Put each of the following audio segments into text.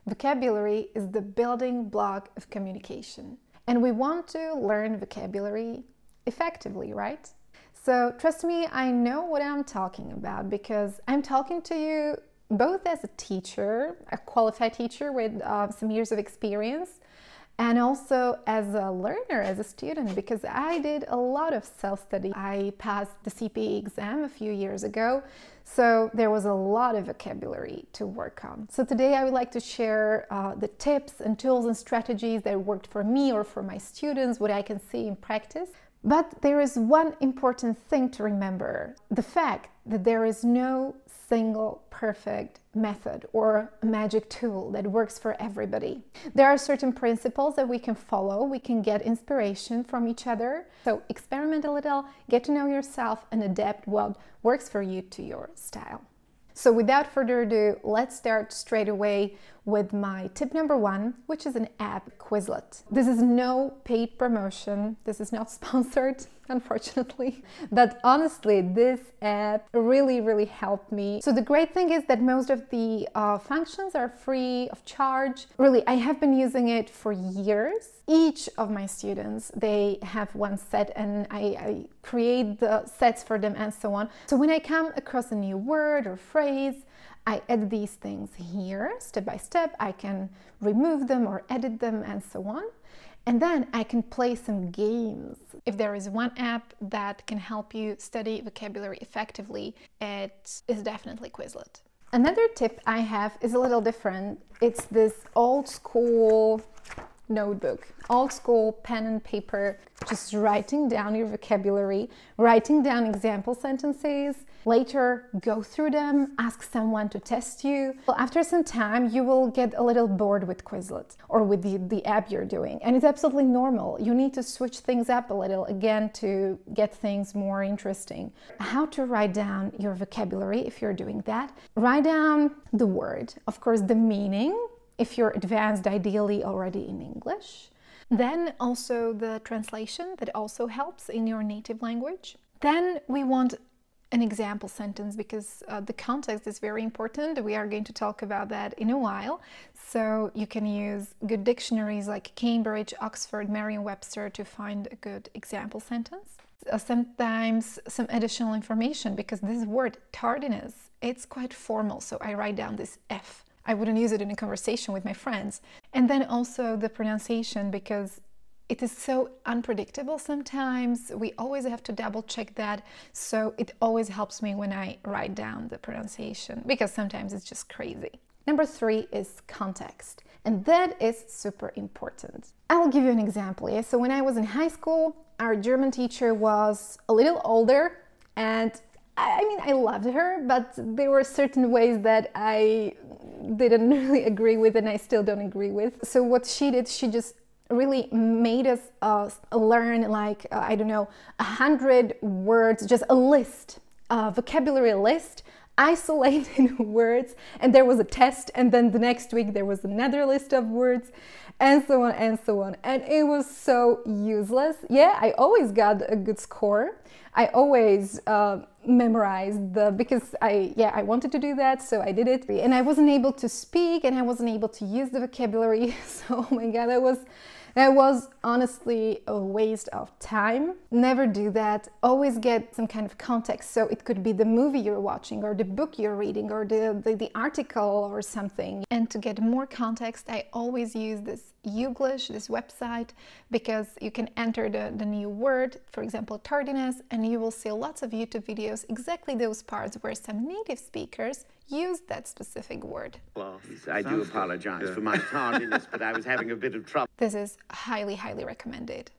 Vocabulary is the building block of communication, and we want to learn vocabulary effectively, right? So trust me, I know what I'm talking about because I'm talking to you both as a teacher, a qualified teacher with some years of experience, and also as a learner, as a student, because I did a lot of self-study. I passed the CPE exam a few years ago, so there was a lot of vocabulary to work on. So today I would like to share the tips and tools and strategies that worked for me or for my students, what I can see in practice. But there is one important thing to remember: the fact that there is no single perfect method or magic tool that works for everybody. There are certain principles that we can follow, we can get inspiration from each other. So experiment a little, get to know yourself, and adapt what works for you to your style. So without further ado, let's start straight away with my tip number one, which is an app, Quizlet. This is no paid promotion. This is not sponsored, unfortunately. But honestly, this app really helped me. So the great thing is that most of the functions are free of charge. Really, I have been using it for years. Each of my students, they have one set, and I create the sets for them and so on. So when I come across a new word or phrase, I add these things here, step by step. I can remove them or edit them and so on. And then I can play some games. If there is one app that can help you study vocabulary effectively, it is definitely Quizlet. Another tip I have is a little different. It's this old school notebook, old school pen and paper, just writing down your vocabulary, writing down example sentences, later go through them, ask someone to test you. Well, after some time, you will get a little bored with Quizlet or with the app you're doing, and it's absolutely normal. You need to switch things up a little again to get things more interesting. How to write down your vocabulary if you're doing that? Write down the word, of course, the meaning, if you're advanced, ideally already in English. Then also the translation, that also helps in your native language. Then we want an example sentence because the context is very important. We are going to talk about that in a while. So you can use good dictionaries like Cambridge, Oxford, Merriam-Webster to find a good example sentence. Sometimes some additional information, because this word tardiness, it's quite formal. So I write down this F. I wouldn't use it in a conversation with my friends. And then also the pronunciation, because it is so unpredictable sometimes. We always have to double check that. So it always helps me when I write down the pronunciation, because sometimes it's just crazy. Number three is context. And that is super important. I will give you an example. Yeah? So when I was in high school, our German teacher was a little older, and I loved her, but there were certain ways that I didn't really agree with, and I still don't agree with. So what she did, she just really made us learn like, I don't know, 100 words, just a list, a vocabulary list, isolated words, and there was a test, and then the next week there was another list of words, and so on and so on. And it was so useless. Yeah, I always got a good score. I always memorized because I wanted to do that, so I did it. And I wasn't able to speak, and I wasn't able to use the vocabulary. So, oh my God, that was honestly a waste of time. Never do that. Always get some kind of context. So it could be the movie you're watching, or the book you're reading, or the article or something. And to get more context, I always use this Youglish, this website, because you can enter the new word, for example, tardiness, and you will see lots of YouTube videos, exactly those parts where some native speakers use that specific word. I do apologize for my tardiness, but I was having a bit of trouble. This is highly recommended.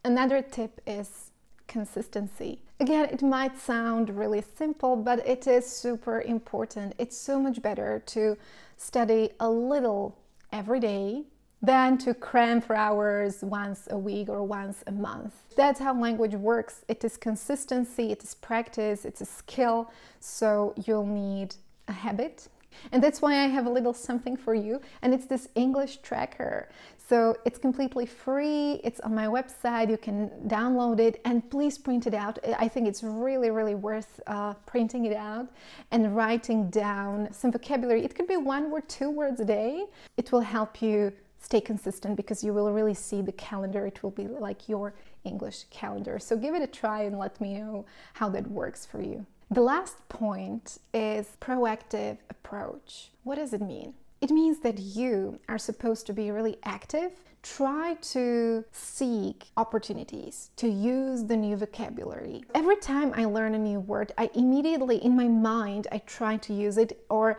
Another tip is consistency. Again, it might sound really simple, but it is super important. It's so much better to study a little every day than to cram for hours once a week or once a month. That's how language works. It is consistency, it is practice, it's a skill, so you'll need a habit. And that's why I have a little something for you, and it's this English tracker. So it's completely free, it's on my website, you can download it, and please print it out. I think it's really, really worth printing it out and writing down some vocabulary. It could be 1 or 2 words a day. It will help you stay consistent because you will really see the calendar. It will be like your English calendar. So give it a try and let me know how that works for you. The last point is proactive approach. What does it mean? It means that you are supposed to be really active. Try to seek opportunities to use the new vocabulary. Every time I learn a new word, I immediately, in my mind, I try to use it, or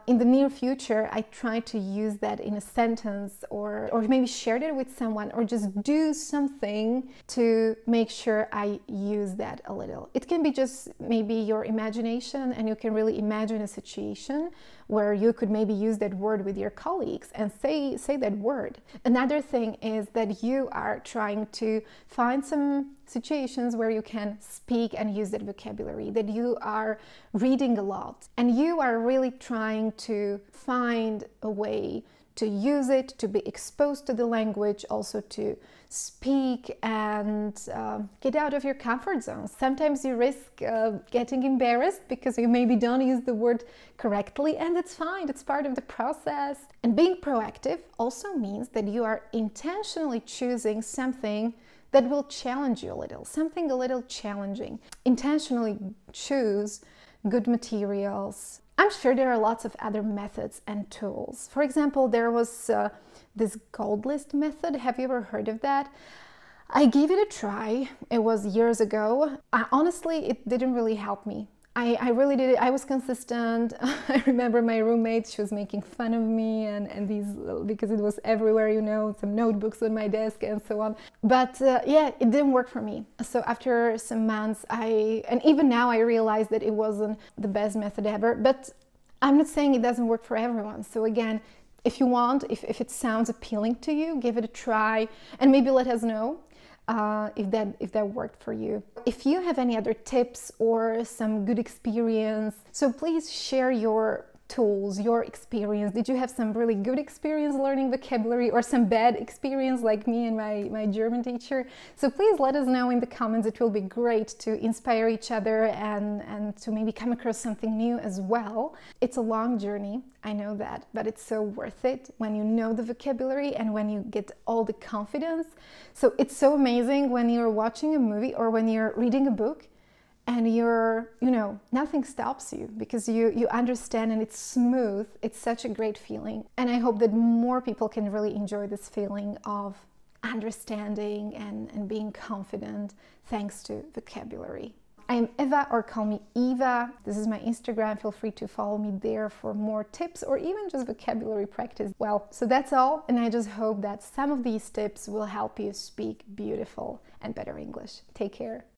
in the near future, I try to use that in a sentence, or maybe share it with someone, or just do something to make sure I use that a little. It can be just maybe your imagination, and you can really imagine a situation where you could maybe use that word with your colleagues and say that word. Another thing is that you are trying to find some situations where you can speak and use that vocabulary, that you are reading a lot and you are really trying to find a way to use it, to be exposed to the language, also to speak and get out of your comfort zone. Sometimes you risk getting embarrassed because you maybe don't use the word correctly, and it's fine, it's part of the process. And being proactive also means that you are intentionally choosing something that will challenge you a little, something a little challenging. Intentionally choose good materials. I'm sure there are lots of other methods and tools. For example, there was this gold list method. Have you ever heard of that? I gave it a try. It was years ago. Honestly, it didn't really help me. I really did it. I was consistent. I remember my roommate, she was making fun of me and these, because it was everywhere, you know, some notebooks on my desk and so on. But yeah, it didn't work for me. So after some months, and even now I realized that it wasn't the best method ever, but I'm not saying it doesn't work for everyone. So again, if you want, if it sounds appealing to you, give it a try and maybe let us know if that worked for you. If you have any other tips or some good experience, so please share your tools, your experience. Did you have some really good experience learning vocabulary or some bad experience like me and my German teacher? So please let us know in the comments. It will be great to inspire each other and to maybe come across something new as well. It's a long journey, I know that, but it's so worth it when you know the vocabulary and when you get all the confidence. So it's so amazing when you're watching a movie or when you're reading a book and nothing stops you because you understand and it's smooth. It's such a great feeling. And I hope that more people can really enjoy this feeling of understanding and being confident thanks to vocabulary. I am Eva, or call me Eva. This is my Instagram. Feel free to follow me there for more tips or even just vocabulary practice. Well, so that's all. And I just hope that some of these tips will help you speak beautiful and better English. Take care.